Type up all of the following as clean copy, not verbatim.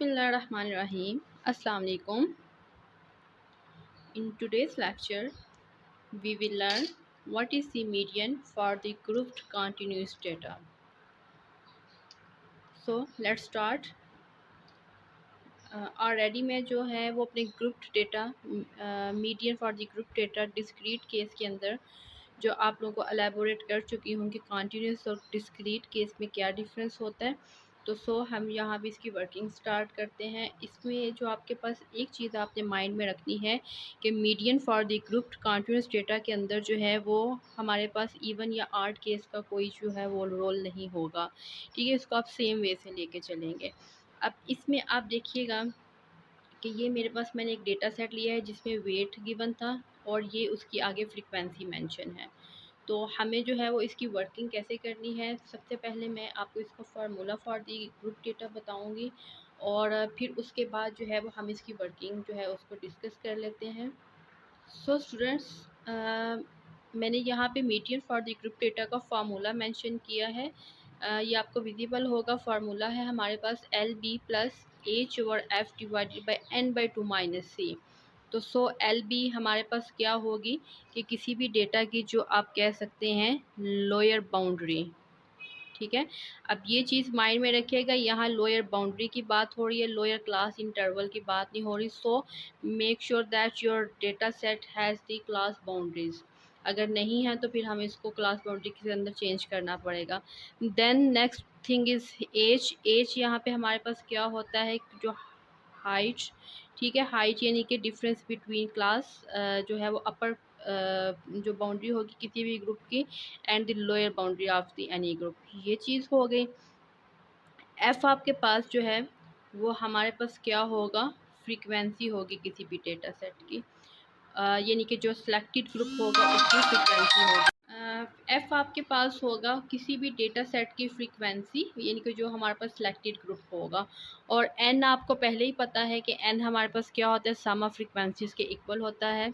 Bismillahirrahmanirrahim. Assalamu alaikum. In today's lecture, we will learn what is the median for the grouped continuous data. So let's start. Already मैं जो है वो अपने grouped data median for the group data discrete case के अंदर जो आप लोगों को एलेबोरेट कर चुकी हूँ कि कॉन्टीन्यूस और डिस्क्रीट केस में क्या डिफरेंस होता है। तो हम यहाँ भी इसकी वर्किंग स्टार्ट करते हैं। इसमें जो आपके पास एक चीज़ आपने माइंड में रखनी है कि median for the grouped continuous data के अंदर जो है वो हमारे पास इवन या आर्ट केस का कोई जो है वो रोल नहीं होगा। ठीक है, इसको आप सेम वे से लेके चलेंगे। अब इसमें आप देखिएगा कि ये मेरे पास मैंने एक डेटा सेट लिया है जिसमें वेट गिवन था और ये उसकी आगे फ्रीक्वेंसी मेंशन है। तो हमें जो है वो इसकी वर्किंग कैसे करनी है, सबसे पहले मैं आपको इसका formula for the group data बताऊंगी और फिर उसके बाद जो है वो हम इसकी वर्किंग जो है उसको डिस्कस कर लेते हैं। सो स्टूडेंट्स, मैंने यहाँ पे median for the group data का फार्मूला मेंशन किया है। ये आपको विजिबल होगा। फार्मूला है हमारे पास L B plus H over F divided by N by two minus C. तो सो एल बी हमारे पास क्या होगी कि किसी भी डेटा की जो आप कह सकते हैं लोअर बाउंड्री। ठीक है, अब ये चीज़ माइंड में रखिएगा, यहाँ लोअर बाउंड्री की बात हो रही है, लोअर क्लास इंटरवल की बात नहीं हो रही। So make sure that your data set has the class boundaries. अगर नहीं है तो फिर हमें इसको क्लास बाउंड्री के अंदर चेंज करना पड़ेगा। Then next thing is age. Age यहाँ पे हमारे पास क्या होता है, जो हाइट। ठीक है, हाइट यानी कि डिफरेंस बिटवीन क्लास जो है वो अपर जो बाउंड्री होगी किसी भी ग्रुप की and the lower boundary of the any group, ये चीज़ हो गई। एफ आपके पास जो है वो हमारे पास क्या होगा, फ्रीक्वेंसी होगी किसी भी डेटा सेट की, यानी कि जो सिलेक्टेड ग्रुप होगा उसकी फ्रीक्वेंसी होगी। एफ़ आपके पास होगा किसी भी डेटा सेट की फ्रीक्वेंसी, यानी कि जो हमारे पास सिलेक्टेड ग्रुप होगा। और एन आपको पहले ही पता है कि एन हमारे पास क्या होता है, सम ऑफ फ्रीक्वेंसीज के इक्वल होता है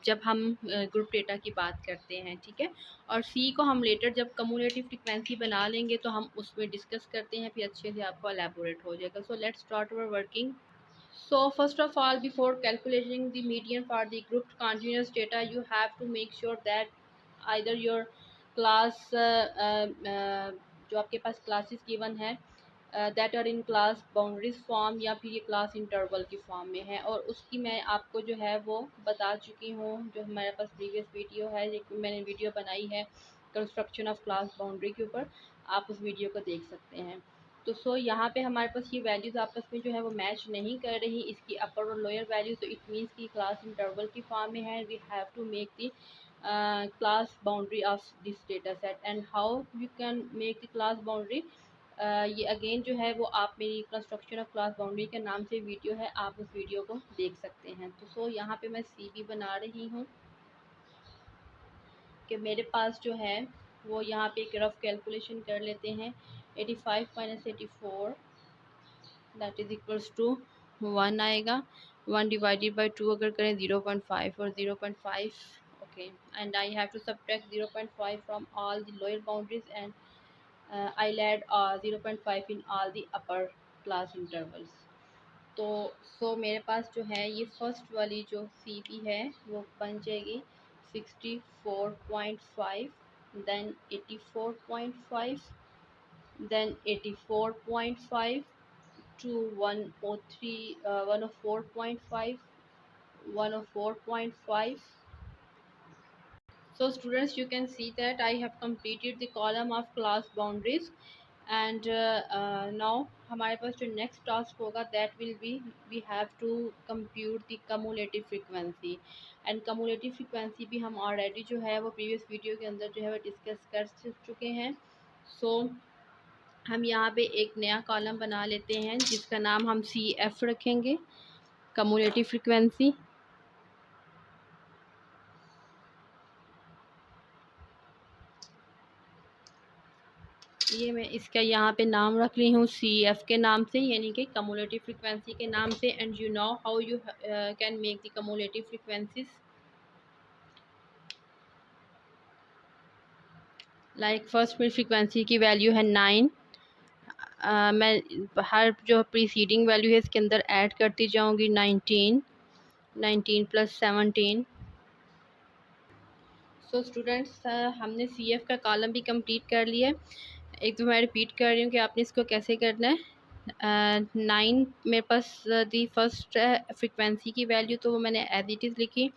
जब हम ग्रुप डेटा की बात करते हैं। ठीक है, और सी को हम लेटर जब कम्युलेटिव फ्रीक्वेंसी बना लेंगे तो हम उसमें डिस्कस करते हैं, फिर अच्छे से आपको एलैबोरेट हो जाएगा। So let's start our working. So first of all, before calculating the median for the grouped continuous data, you have to make sure that either your class जो आपके पास क्लासेस गिवन है that are in class boundaries form या फिर ये class interval की form में है, और उसकी मैं आपको जो है वो बता चुकी हूँ। जो हमारे पास प्रीवियस वीडियो है, मैंने वीडियो बनाई है कंस्ट्रक्शन ऑफ क्लास बाउंड्री के ऊपर, आप उस वीडियो को देख सकते हैं। तो सो यहाँ पे हमारे पास ये वैल्यूज़ आपस में जो है वो मैच नहीं कर रही, इसकी अपर और लोअर वैल्यू, तो इट मीन्स की क्लास इंटरवल की फॉर्म में है। We have to make the class boundary of this data set and how you can make the class boundary. ये अगेन जो है वो आप मेरी कंस्ट्रक्शन ऑफ क्लास बाउंड्री के नाम से वीडियो है, आप उस वीडियो को देख सकते हैं। तो सो यहाँ पे मैं सी बी बना रही हूँ कि मेरे पास जो है वो यहाँ पे एक रफ कैलकुलेशन कर लेते हैं। 85 minus 84 that is equals to 1 आएगा। 1 डिवाइडेड बाई 2 अगर करें 0.5 और 0.5, okay, and I have to subtract 0.5 from all the lower boundaries and I'll add 0.5 in all the upper class intervals। तो सो मेरे पास जो है ये फर्स्ट वाली जो सी बी है वो बन जाएगी 64.5, then 84.5, then 84.5 to 103 104.5, 104.5। So students, you can see that I have completed the column of class boundaries and now हमारे पास जो next task होगा that will be we have to compute the cumulative frequency and cumulative frequency भी हम already जो है वो previous video के अंदर जो है वो discuss कर चुके हैं। So हम यहाँ पे एक नया कॉलम बना लेते हैं जिसका नाम हम सी एफ रखेंगे, कम्युलेटिव फ्रीक्वेंसी। ये मैं इसका यहाँ पे नाम रख रही हूँ सी एफ के नाम से, यानी कि कम्युलेटिव फ्रीक्वेंसी के नाम से। And you know how you can make the cumulative frequencies. Like first में फ्रीक्वेंसी की वैल्यू है 9, मैं हर जो प्रीसीडिंग वैल्यू है इसके अंदर ऐड करती जाऊंगी। 19 19 प्लस 17। सो स्टूडेंट्स, हमने CF का कॉलम भी कंप्लीट कर लिया है। एक तो मैं रिपीट कर रही हूँ कि आपने इसको कैसे करना है। 9 मेरे पास दी फर्स्ट फ्रिक्वेंसी की वैल्यू, तो वो मैंने एज इट इज़ लिखी।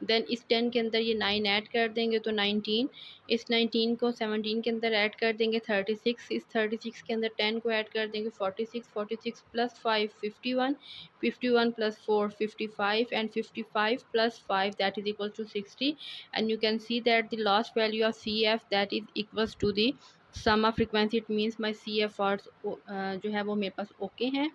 देन इस 10 के अंदर ये 9 ऐड कर देंगे तो 19। इस 19 को 17 के अंदर ऐड कर देंगे 36। इस 36 के अंदर 10 को ऐड कर देंगे 46। 46 plus 5 51। 51 plus 4 55 and 55 plus 5 that is equal to 60। And you can see that the last value of CF that is equals to the sum of frequency. It means my CF words जो है वो मेरे पास okay हैं।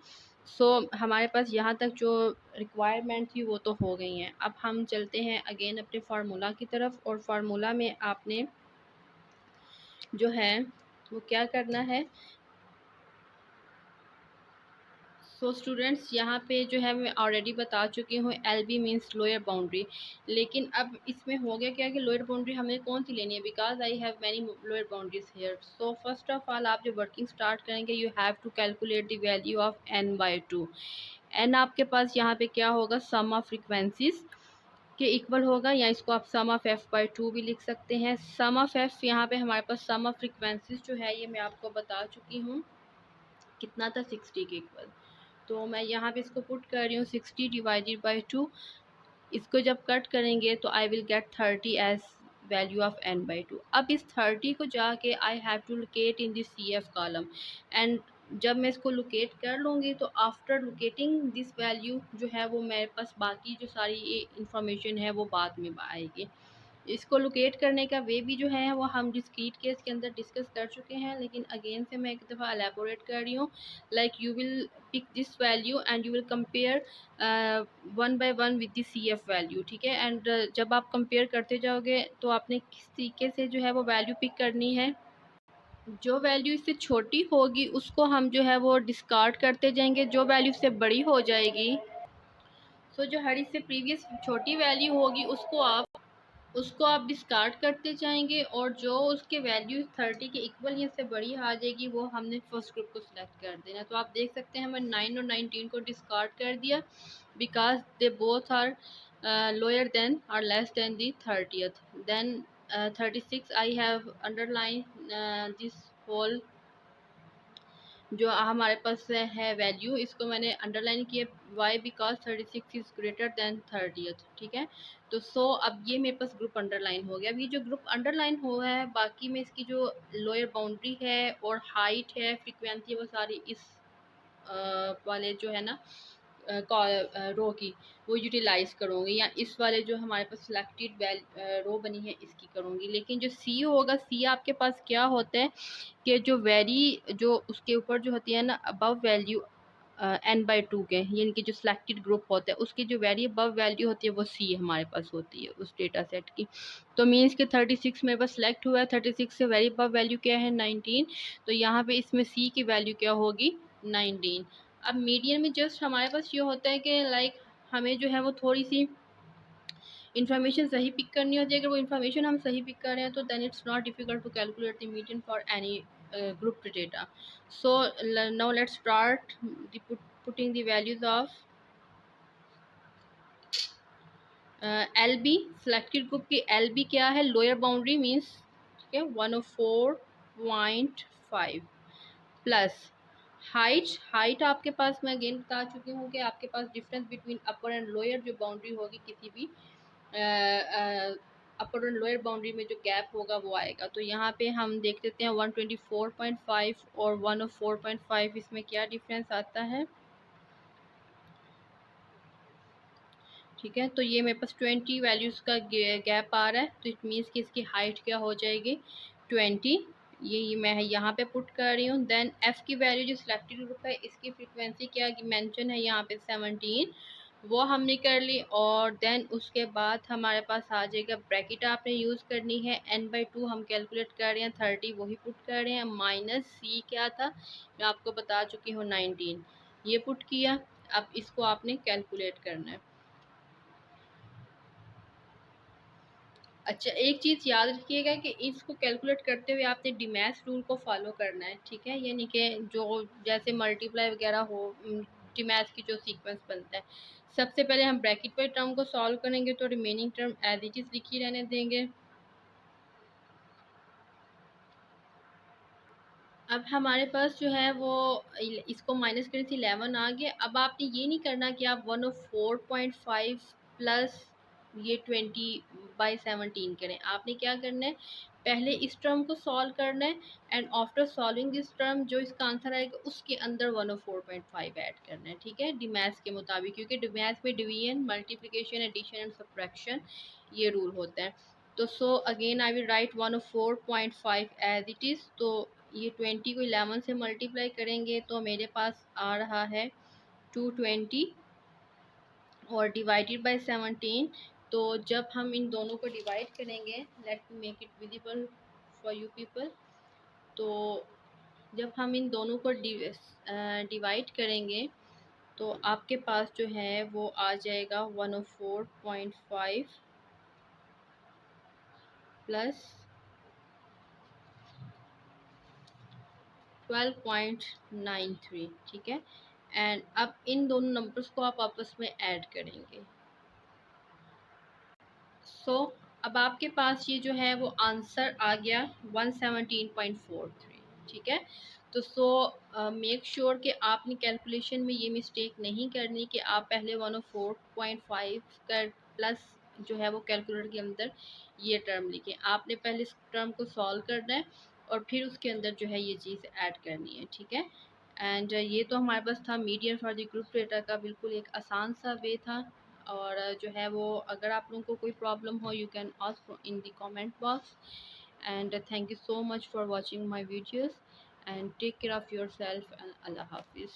सो हमारे पास यहाँ तक जो requirement थी वो तो हो गई हैं। अब हम चलते हैं अगेन अपने फार्मूला की तरफ, और फार्मूला में आपने जो है वो क्या करना है। सो स्टूडेंट्स, यहाँ पे जो है मैं ऑलरेडी बता चुकी हूँ LB मीन्स लोअर बाउंड्री। लेकिन अब इसमें हो गया क्या कि लोअर बाउंड्री हमने कौन सी लेनी है, because I have many lower boundaries here. So first of all आप जो वर्किंग स्टार्ट करेंगे, you have to calculate the value of n/2। n आपके पास यहाँ पे क्या होगा, सम ऑफ फ्रिक्वेंसीज के इक्वल होगा, या इसको आप सम ऑफ f/2 भी लिख सकते हैं। सम ऑफ f यहाँ पे हमारे पास सम ऑफ फ्रिक्वेंसीज जो है ये मैं आपको बता चुकी हूँ कितना था, 60 के इक्वल। तो मैं यहाँ पे इसको पुट कर रही हूँ 60 डिवाइडेड बाई 2। इसको जब कट करेंगे तो I will get 30 as value of n/2। अब इस 30 को जाके I have to locate in this CF column, एंड जब मैं इसको लोकेट कर लूँगी तो आफ्टर लोकेटिंग दिस वैल्यू जो है वो मेरे पास बाकी जो सारी ये इंफॉर्मेशन है वो बाद में आएगी। इसको लोकेट करने का वे भी जो है वो हम डिस्क्रीट केस के अंदर डिस्कस कर चुके हैं, लेकिन अगेन से मैं एक दफ़ा एलेबोरेट कर रही हूँ। Like you will pick this value and you will compare 1 by 1 with the CF value, ठीक है। एंड जब आप कंपेयर करते जाओगे तो आपने किस तरीके से जो है वो वैल्यू पिक करनी है। जो वैल्यू इससे छोटी होगी उसको हम जो है वो डिस्कार्ड करते जाएंगे, जो वैल्यू इससे बड़ी हो जाएगी, सो जो हर इससे प्रीवियस छोटी वैल्यू होगी उसको आप डिस्कार्ड करते जाएंगे, और जो उसके वैल्यू 30 के इक्वल या से बड़ी आ जाएगी वो हमने फर्स्ट ग्रुप को सिलेक्ट कर देना। तो आप देख सकते हैं मैंने 9 और 19 को डिस्कार्ड कर दिया because they both are lower than और less than the 30th। Then 36 I have underline this whole जो हमारे पास है वैल्यू, इसको मैंने अंडरलाइन किया why because 36 is greater than 30th, ठीक है। तो सो अब ये मेरे पास ग्रुप अंडरलाइन हो गया। अब ये जो ग्रुप अंडरलाइन हुआ है, बाकी में इसकी जो लोअर बाउंड्री है और हाइट है, फ्रीक्वेंसी, वो सारी इस वाले जो है ना रो की वो यूटिलाइज करूँगी, या इस वाले जो हमारे पास सिलेक्टेड रो बनी है इसकी करूँगी। लेकिन जो सी होगा, सी आपके पास क्या होता है कि जो जो उसके ऊपर जो होती है ना अबव वैल्यू n/2 के, यानी कि जो सिलेक्टेड ग्रुप होता है उसकी जो वेरी अबव वैल्यू होती है वो सी हमारे पास होती है उस डेटा सेट की। तो मीन्स कि 36 मेरे पास सिलेक्ट हुआ है, 36 से वेरी अबव वैल्यू क्या है, 19। तो यहाँ पे इसमें सी की वैल्यू क्या होगी, 19। अब मीडियन में जस्ट हमारे पास ये होता है कि लाइक हमें जो है वो थोड़ी सी इन्फॉर्मेशन सही पिक करनी होती है। अगर वो इन्फॉर्मेशन हम सही पिक कर रहे हैं तो then it's not difficult to calculate the median for any group data. So now let's start putting the values of LB। selected group की LB क्या है, लोअर बाउंड्री मीन्स, ठीक है, 104.5 प्लस हाइट आपके पास मैं अगेन बता चुकी हूँ कि आपके पास difference between upper and lower जो बाउंड्री होगी किसी भी अपर एंड लोअर बाउंड्री में जो गैप होगा वो आएगा। तो यहाँ पे हम देख लेते हैं 124.5 और 104.5 इसमें क्या डिफरेंस आता है, ठीक है। तो ये मेरे पास 20 वैल्यूज़ का गैप आ रहा है, तो इट मीन्स कि इसकी हाइट क्या हो जाएगी, 20। ये मैं यहाँ पे पुट कर रही हूँ। देन एफ़ की वैल्यू जो सिलेक्टेड ग्रुप है इसकी फ्रीक्वेंसी क्या मेंशन है यहाँ पे 17, वो हमने कर ली। और देन उसके बाद हमारे पास आ जाएगा ब्रैकेट आपने यूज़ करनी है, n/2 हम कैलकुलेट कर रहे हैं 30 वही पुट कर रहे हैं, माइनस सी क्या था मैं आपको बता चुकी हूँ 19, ये पुट किया। अब इसको आपने कैलकुलेट करना है। अच्छा, एक चीज़ याद रखिएगा कि इसको कैलकुलेट करते हुए आपने डिमैथ रूल को फॉलो करना है, ठीक है? यानी कि जो जैसे मल्टीप्लाई वगैरह हो, डिमैथ की जो सीक्वेंस बनता है, सबसे पहले हम ब्रैकेट वाले टर्म को सॉल्व करेंगे तो remaining term as it is लिखी रहने देंगे। अब हमारे पास जो है वो इसको माइनस करें थी 11 आ गया। अब आपने ये नहीं करना कि आप 104.5 प्लस ये 20/17 करें। आपने क्या करना है, पहले इस टर्म को सॉल्व करना है and after solving this term जो इसका आंसर आएगा उसके अंदर 104.5 ऐड करना है, ठीक है, डिमैथ के मुताबिक, क्योंकि डिमैथ में division, multiplication, addition and subtraction ये रूल होता है। तो so again I will write 104.5 as it is. तो ये 20 को 11 से मल्टीप्लाई करेंगे तो मेरे पास आ रहा है 220 और डिवाइडेड बाय 17। तो जब हम इन दोनों को डिवाइड करेंगे, let me make it visible for you people. तो जब हम इन दोनों को डिवाइड करेंगे तो आपके पास जो है वो आ जाएगा 104.5 प्लस 12.93, ठीक है। एंड अब इन दोनों नंबर्स को आप आपस में ऐड करेंगे। सो अब आपके पास ये जो है वो आंसर आ गया 117.43, ठीक है। तो मेक श्योर कि आपने कैलकुलेशन में ये मिस्टेक नहीं करनी कि आप पहले 104.5 कर प्लस जो है वो कैलकुलेटर के अंदर ये टर्म लिखें। आपने पहले इस टर्म को सॉल्व करना है और फिर उसके अंदर जो है ये चीज़ ऐड करनी है, ठीक है। एंड ये तो हमारे पास था median for the group data का बिल्कुल एक आसान सा वे था। और जो है वो अगर आप लोगों को कोई प्रॉब्लम हो you can ask in the comment box. And thank you so much for watching my videos and take care of yourself and अल्लाह हाफिज़।